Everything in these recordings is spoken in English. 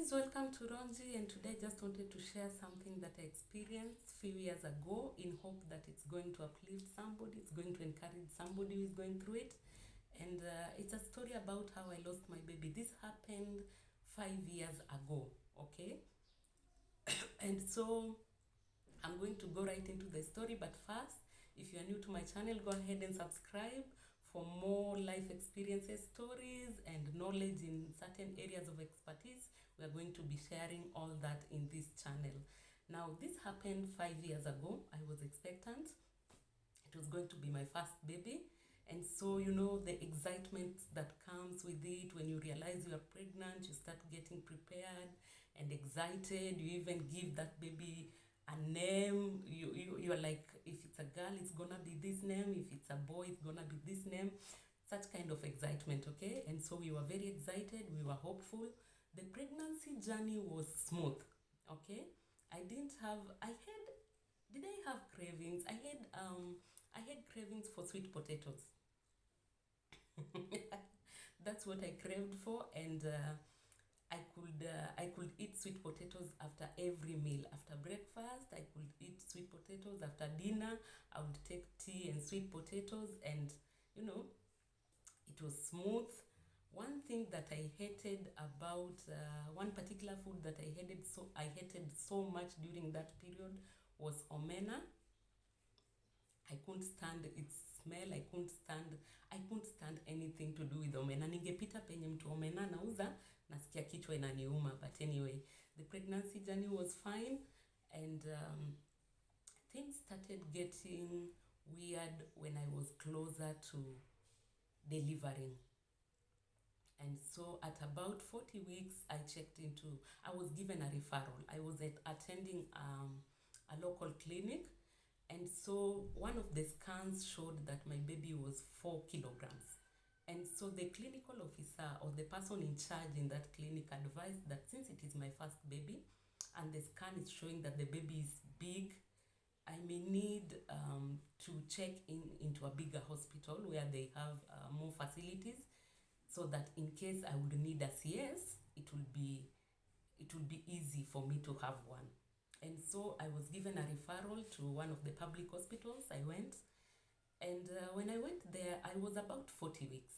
Guys, welcome to Ronji, and today I just wanted to share something that I experienced few years ago in hope that it's going to uplift somebody, it's going to encourage somebody who is going through it. And it's a story about how I lost my baby. This happened 5 years ago, okay? And so I'm going to go right into the story, but first, if you are new to my channel, go ahead and subscribe for more life experiences, stories, and knowledge in certain areas of expertise. We are going to be sharing all that in this channel. Now, this happened 5 years ago. I was expectant. It was going to be my first baby. And so, you know, the excitement that comes with it, when you realize you are pregnant, you start getting prepared and excited. You even give that baby a name. You're like, if it's a girl, it's gonna be this name. If it's a boy, it's gonna be this name. Such kind of excitement, okay? And so we were very excited. We were hopeful. The pregnancy journey was smooth, okay? Did I have cravings? I had cravings for sweet potatoes. That's what I craved for, and I could eat sweet potatoes after every meal. After breakfast, I could eat sweet potatoes. After dinner, I would take tea and sweet potatoes, and you know, it was smooth. One thing that I hated about one particular food that I hated so much during that period was omena. I couldn't stand its smell. I couldn't stand anything to do with omena. Ningepita penye mtu omena anauza, nasikia kichwa inaniuma. But anyway, the pregnancy journey was fine, and things started getting weird when I was closer to delivering. And so at about 40 weeks, I was given a referral. I was attending a local clinic. And so one of the scans showed that my baby was 4 kilograms. And so the clinical officer or the person in charge in that clinic advised that since it is my first baby and the scan is showing that the baby is big, I may need to check into a bigger hospital where they have more facilities, so that in case I would need a CS, it will be easy for me to have one. And so I was given a referral to one of the public hospitals. I went, and when I went there, I was about 40 weeks.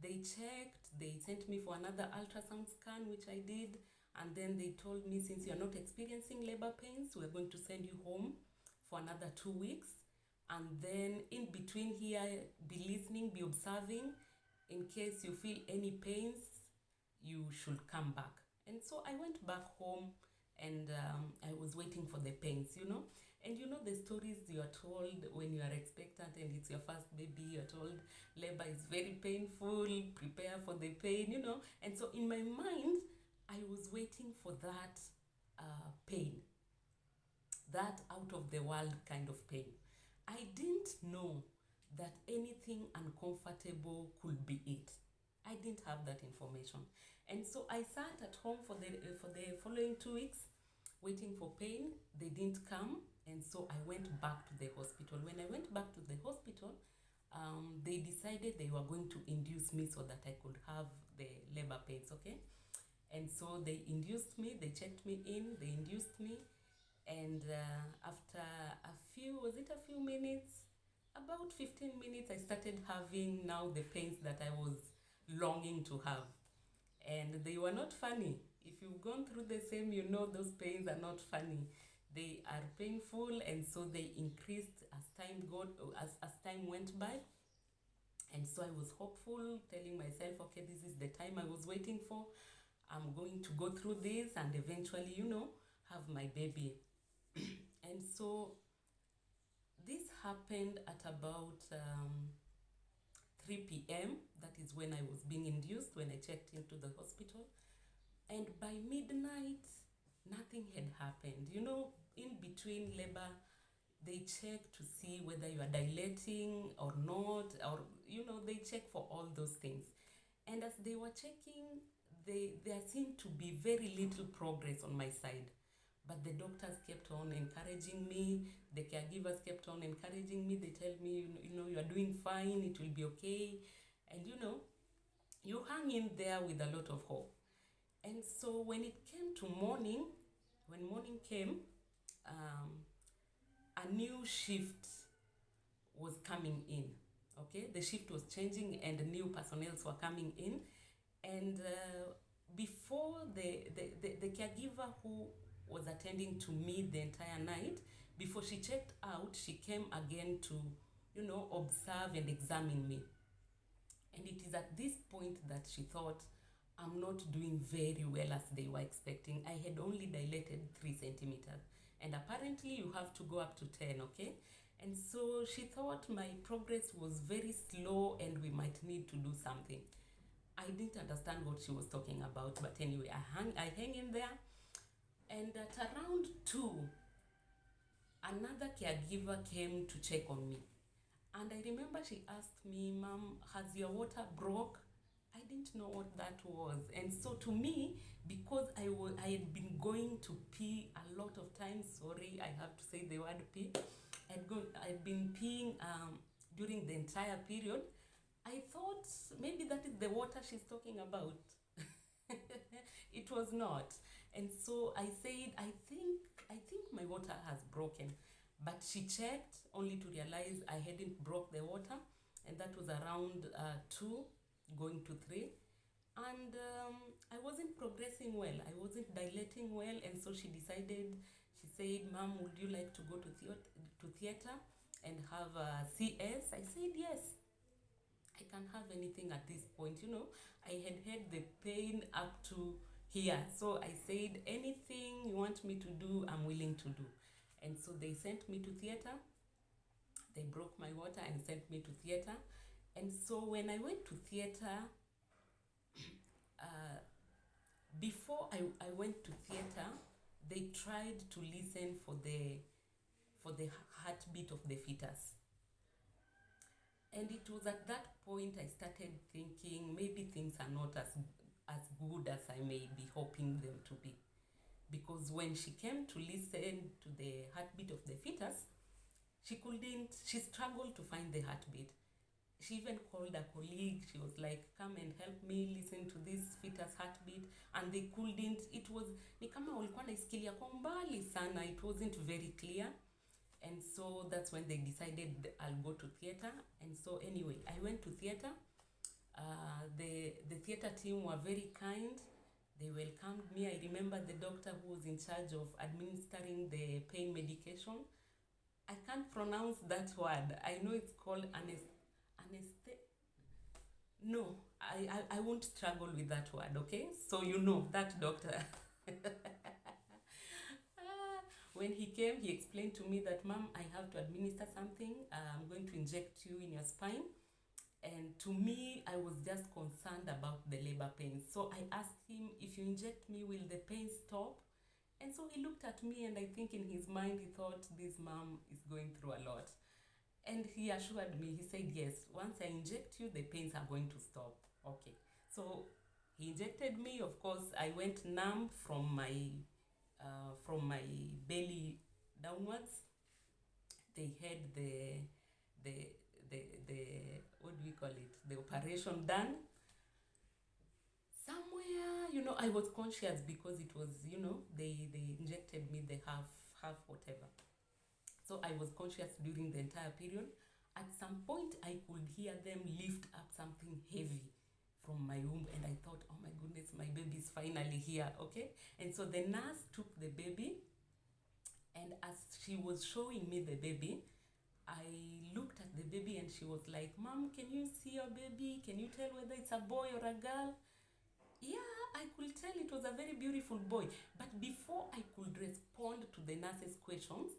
They checked, they sent me for another ultrasound scan, which I did, and then they told me, since you're not experiencing labor pains, we're going to send you home for another 2 weeks. And then in between here, be listening, be observing. In case you feel any pains, you should come back. And so I went back home, and I was waiting for the pains, you know. And you know the stories you are told when you are expectant and it's your first baby, you're told labor is very painful, prepare for the pain, you know. And so in my mind, I was waiting for that pain, that out of the world kind of pain. I didn't know that anything uncomfortable could be it. I didn't have that information. And so I sat at home for the following 2 weeks waiting for pain. They didn't come, and so I went back to the hospital. When I went back to the hospital, they decided they were going to induce me so that I could have the labor pains, okay? And so they induced me, they checked me in, they induced me, and after a few minutes, about 15 minutes, I started having now the pains that I was longing to have. And they were not funny. If you've gone through the same, you know those pains are not funny. They are painful, and so they increased as time went by. And so I was hopeful, telling myself, okay, this is the time I was waiting for. I'm going to go through this and eventually, you know, have my baby. And so this happened at about 3 p.m. That is when I was being induced, when I checked into the hospital. And by midnight, nothing had happened. You know, in between labor, they check to see whether you are dilating or not, or, you know, they check for all those things. And as they were checking, there seemed to be very little progress on my side. But the doctors kept on encouraging me. The caregivers kept on encouraging me. They tell me, you know, you are doing fine. It will be okay. And, you know, you hang in there with a lot of hope. And so when it came to morning, when morning came, a new shift was coming in. Okay, the shift was changing and new personnel were coming in. And before the caregiver who was attending to me the entire night, before she checked out, she came again to, observe and examine me. And it is at this point that she thought, I'm not doing very well as they were expecting. I had only dilated 3 centimeters. And apparently you have to go up to 10, okay? And so she thought my progress was very slow and we might need to do something. I didn't understand what she was talking about, but anyway, I hang in there. And at around 2, another caregiver came to check on me. And I remember she asked me, Mom, has your water broke? I didn't know what that was. And so to me, because I had been going to pee a lot of times, sorry, I have to say the word pee. I'd been peeing during the entire period. I thought maybe that is the water she's talking about. It was not. And so I said, I think my water has broken. But she checked only to realize I hadn't broke the water, and that was around 2 going to 3. And I wasn't progressing well. I wasn't dilating well, and so she said, Mom, would you like to go to theater and have a CS? I said, yes. I can have anything at this point. I had the pain up to here. So I said, anything you want me to do, I'm willing to do. And so they sent me to theater. They broke my water and sent me to theater. And so when I went to theater, before I went to theater, they tried to listen for the heartbeat of the fetus. And it was at that point I started thinking maybe things are not as good as I may be hoping them to be. Because when she came to listen to the heartbeat of the fetus, she struggled to find the heartbeat. She even called a colleague. She was like, come and help me listen to this fetus heartbeat. And they couldn't. It was, ni kama walikuwa naisikilia kwa mbali sana. It wasn't very clear. And so that's when they decided I'll go to theater. And so anyway, I went to theater. The theater team were very kind. They welcomed me. I remember the doctor who was in charge of administering the pain medication. I can't pronounce that word. I know it's called No, I won't struggle with that word, okay? So that doctor. When he came, he explained to me that, Mom, I have to administer something. I'm going to inject you in your spine. And to me, I was just concerned about the labor pains. So I asked him, if you inject me, will the pain stop? And so he looked at me, and I think in his mind, he thought this mom is going through a lot. And he assured me, he said, yes, once I inject you, the pains are going to stop. Okay. So he injected me. Of course, I went numb from my belly downwards. They had the what do we call it? The operation done. Somewhere, I was conscious because it was, they injected me the half whatever. So I was conscious during the entire period. At some point, I could hear them lift up something heavy from my womb, and I thought, oh my goodness, my baby is finally here, okay? And so the nurse took the baby, and as she was showing me the baby, I looked at the baby and she was like, Mom, can you see your baby? Can you tell whether it's a boy or a girl? Yeah, I could tell it was a very beautiful boy. But before I could respond to the nurse's questions,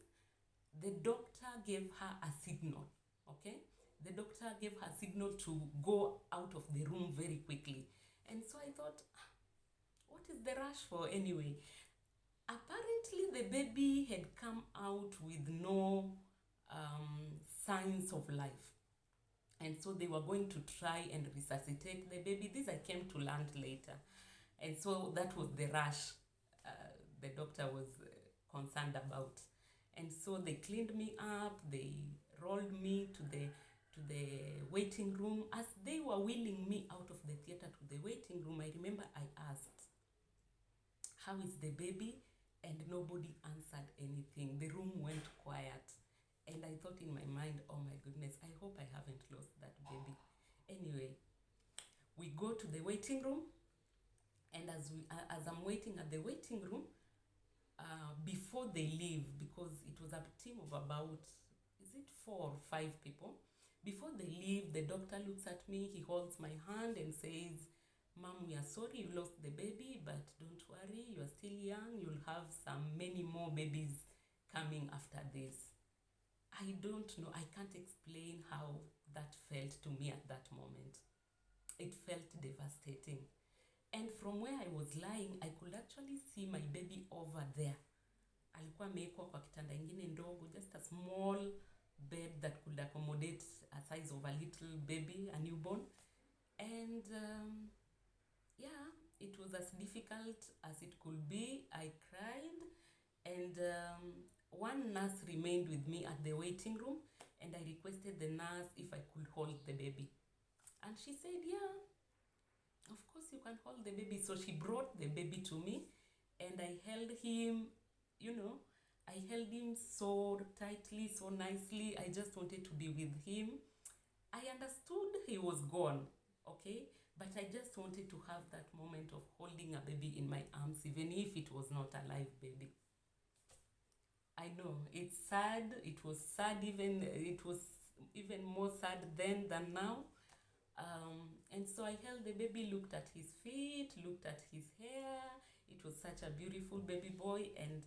the doctor gave her a signal, okay? The doctor gave her a signal to go out of the room very quickly. And so I thought, what is the rush for anyway? Apparently, the baby had come out with no signs of life. And so they were going to try and resuscitate the baby. This I came to learn later. And so that was the rush the doctor was concerned about. And so they cleaned me up, they rolled me to the waiting room. As they were wheeling me out of the theater to the waiting room, I remember I asked, how is the baby? And nobody answered anything. The room went quiet. And I thought in my mind, oh my goodness, I hope I haven't lost that baby. Anyway, we go to the waiting room. And as I'm waiting at the waiting room, before they leave, because it was a team of about, is it 4 or 5 people? Before they leave, the doctor looks at me, he holds my hand and says, Mom, we are sorry you lost the baby, but don't worry, you are still young, you'll have many more babies coming after this. I don't know, I can't explain how that felt to me at that moment. It felt devastating. And from where I was lying, I could actually see my baby over there. Alikuwa amewekwa kwa kitanda ingine ndogo, just a small bed that could accommodate a size of a little baby, a newborn. And yeah, it was as difficult as it could be. I cried, and one nurse remained with me at the waiting room, and I requested the nurse if I could hold the baby. And she said, yeah, of course you can hold the baby. So she brought the baby to me, and I held him, I held him so tightly, so nicely. I just wanted to be with him. I understood he was gone, okay? But I just wanted to have that moment of holding a baby in my arms, even if it was not a live baby. I know, it's sad. It was sad it was even more sad then than now. And so I held the baby, looked at his feet, looked at his hair. It was such a beautiful baby boy, and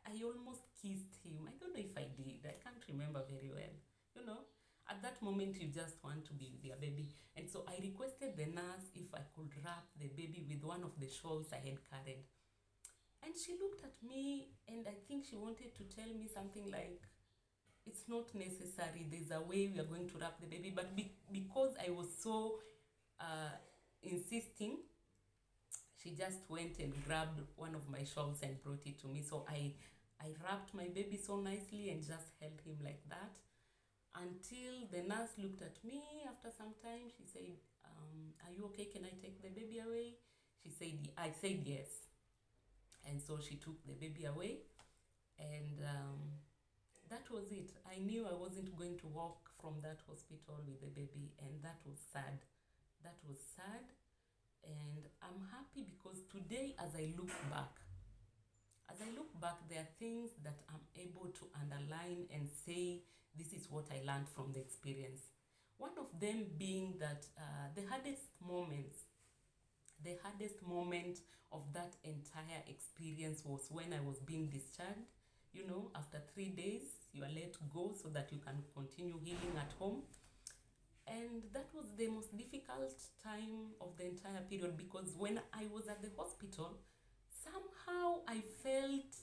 I almost kissed him. I don't know if I did. I can't remember very well. At that moment, you just want to be with your baby. And so I requested the nurse if I could wrap the baby with one of the shawls I had carried. And she looked at me, and I think she wanted to tell me something like, it's not necessary, there's a way we are going to wrap the baby. But because I was so insisting, she just went and grabbed one of my shawls and brought it to me. So I wrapped my baby so nicely and just held him like that, until the nurse looked at me after some time. She said, are you okay? Can I take the baby away? I said yes. And so she took the baby away, and that was it. I knew I wasn't going to walk from that hospital with the baby, and that was sad. That was sad. And I'm happy because today, as I look back, there are things that I'm able to underline and say, this is what I learned from the experience. One of them being that the hardest moment of that entire experience was when I was being discharged. After 3 days, you are let go so that you can continue healing at home. And that was the most difficult time of the entire period, because when I was at the hospital, somehow I felt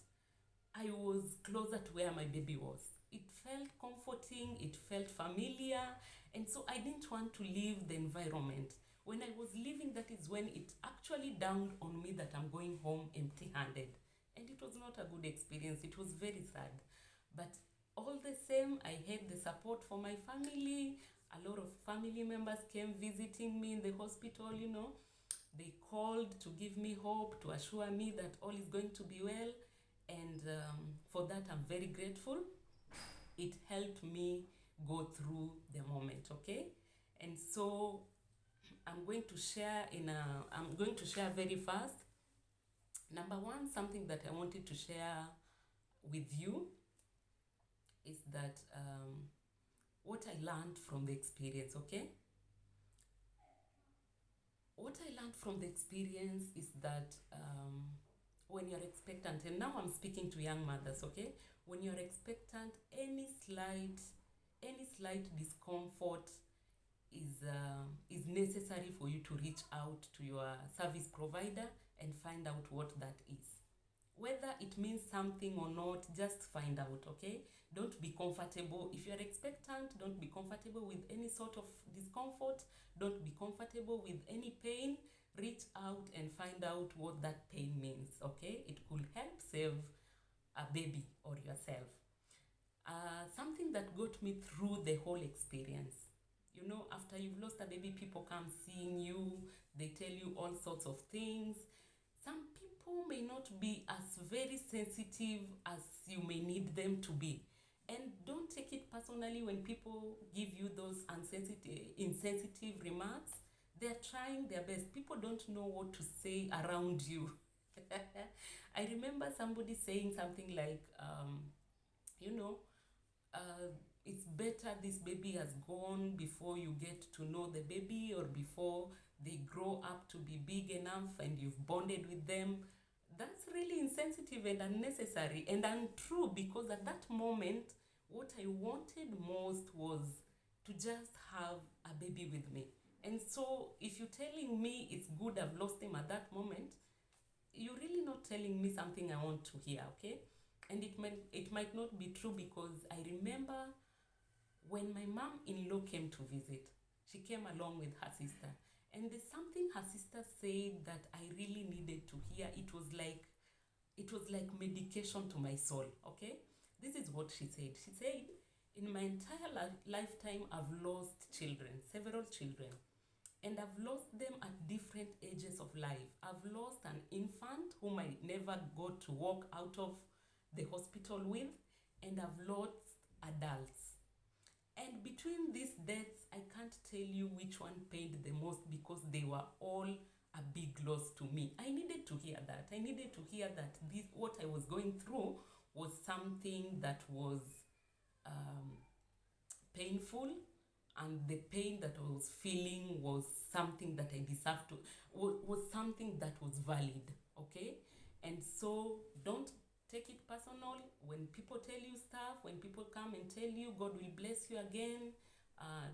I was closer to where my baby was. It felt comforting, it felt familiar, and so I didn't want to leave the environment. When I was leaving, that is when it actually dawned on me that I'm going home empty-handed. And it was not a good experience. It was very sad. But all the same, I had the support from my family. A lot of family members came visiting me in the hospital, They called to give me hope, to assure me that all is going to be well. And for that, I'm very grateful. It helped me go through the moment, okay? And so I'm going to share very fast. Number one, something that I wanted to share with you is that what I learned from the experience, okay? What I learned from the experience is that when you're expectant, and now I'm speaking to young mothers, okay? When you're expectant, any slight discomfort is necessary for you to reach out to your service provider and find out what that is. Whether it means something or not, just find out, okay? Don't be comfortable. If you're expectant, don't be comfortable with any sort of discomfort. Don't be comfortable with any pain. Reach out and find out what that pain means, okay? It could help save a baby or yourself. Something that got me through the whole experience. After you've lost a baby, people come seeing you. They tell you all sorts of things. Some people may not be as very sensitive as you may need them to be. And don't take it personally when people give you those insensitive remarks. They're trying their best. People don't know what to say around you. I remember somebody saying something like, you know, it's better this baby has gone before you get to know the baby, or before they grow up to be big enough and you've bonded with them. That's really insensitive and unnecessary and untrue, because at that moment, what I wanted most was to just have a baby with me. And so if you're telling me it's good I've lost him at that moment, you're really not telling me something I want to hear, okay? And it might not be true, because I remember when my mom-in-law came to visit, she came along with her sister. And there's something her sister said that I really needed to hear. It was like medication to my soul, okay? This is what she said. She said, in my entire lifetime, I've lost children, several children. And I've lost them at different ages of life. I've lost an infant whom I never got to walk out of the hospital with, and I've lost adults. And between these deaths, I can't tell you which one pained the most, because they were all a big loss to me. I needed to hear that. I needed to hear that what I was going through was something that was painful, and the pain that I was feeling was something that I deserved to, was something that was valid, okay? And so don't take it personal when people tell you stuff, when people come and tell you God will bless you again.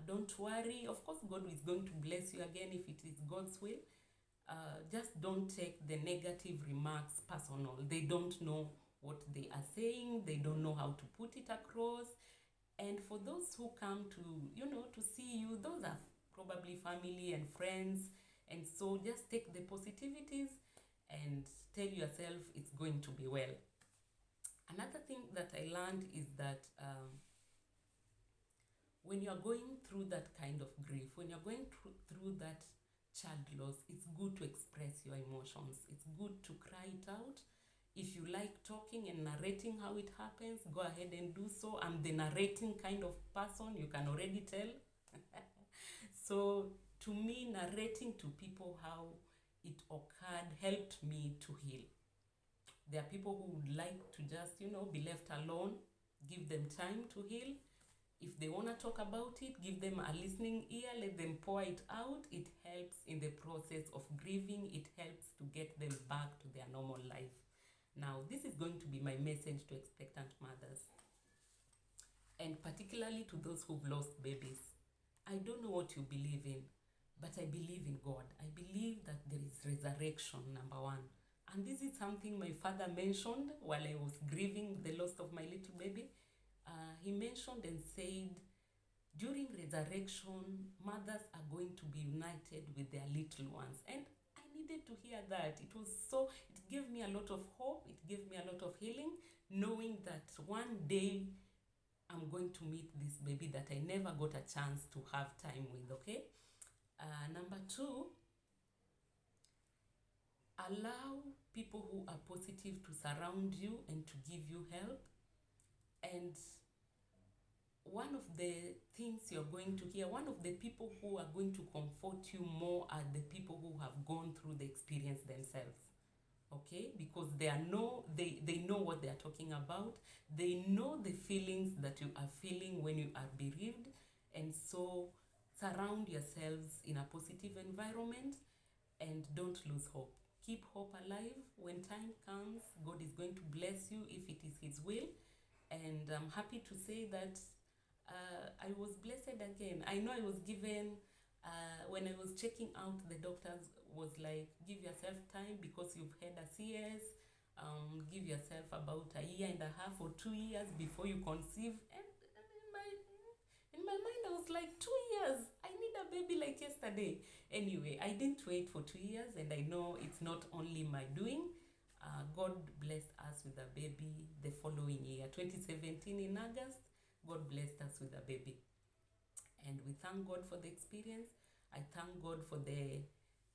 Don't worry. Of course, God is going to bless you again if it is God's will. Just don't take the negative remarks personal. They don't know what they are saying. They don't know how to put it across. And for those who come to, to see you, those are probably family and friends. And so just take the positivities and tell yourself it's going to be well. Another thing that I learned is that when you're going through that kind of grief, when you're going through that child loss, it's good to express your emotions. It's good to cry it out. If you like talking and narrating how it happens, go ahead and do so. I'm the narrating kind of person, you can already tell. So to me, narrating to people how it occurred helped me to heal. There are people who would like to just, be left alone. Give them time to heal. If they want to talk about it, give them a listening ear, let them pour it out. It helps in the process of grieving. It helps to get them back to their normal life. Now, this is going to be my message to expectant mothers, and particularly to those who've lost babies. I don't know what you believe in, but I believe in God. I believe that there is resurrection, number one. And this is something my father mentioned while I was grieving the loss of my little baby. He mentioned and said, during resurrection, mothers are going to be united with their little ones. And I needed to hear that. It gave me a lot of hope. It gave me a lot of healing, knowing that one day I'm going to meet this baby that I never got a chance to have time with, okay? Number two, allow people who are positive to surround you and to give you help. And one of the things you're going to hear, one of the people who are going to comfort you more are the people who have gone through the experience themselves, okay? Because they know what they are talking about. They know the feelings that you are feeling when you are bereaved. And so surround yourselves in a positive environment and don't lose hope. Keep hope alive. When time comes, God is going to bless you if it is His will. And I'm happy to say that I was blessed again. I know I was given, when I was checking out, the doctors was like, give yourself time because you've had a CS. Give yourself about a year and a half or 2 years before you conceive. And in my mind, I was like, 2 years? I need a baby like yesterday. Anyway, I didn't wait for 2 years, and I know it's not only my doing. God blessed us with a baby the following year, 2017 in August. God blessed us with a baby. And we thank God for the experience. I thank God for the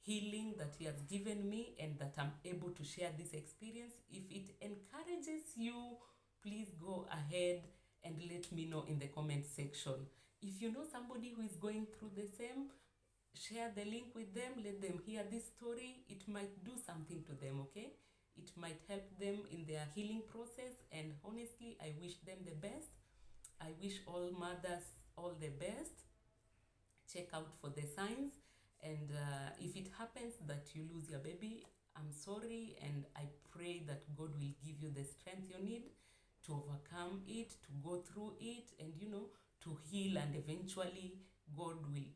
healing that He has given me and that I'm able to share this experience. If it encourages you, please go ahead and let me know in the comment section. If you know somebody who is going through the same, share the link with them, let them hear this story. It might do something to them, okay? It might help them in their healing process, and honestly, I wish them the best. I wish all mothers all the best. Check out for the signs, and if it happens that you lose your baby, I'm sorry, and I pray that God will give you the strength you need to overcome it, to go through it, and to heal, and eventually God will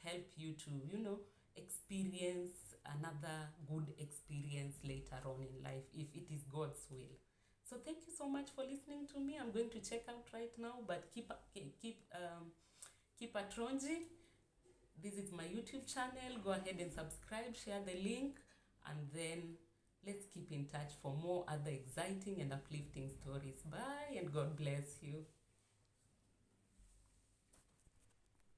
help you to experience another good experience later on in life, if it is God's will. So thank you so much for listening to me. I'm going to check out right now, but keep at Ronji. This is my YouTube channel. Go ahead and subscribe, share the link, and then let's keep in touch for more other exciting and uplifting stories. Bye, and God bless you.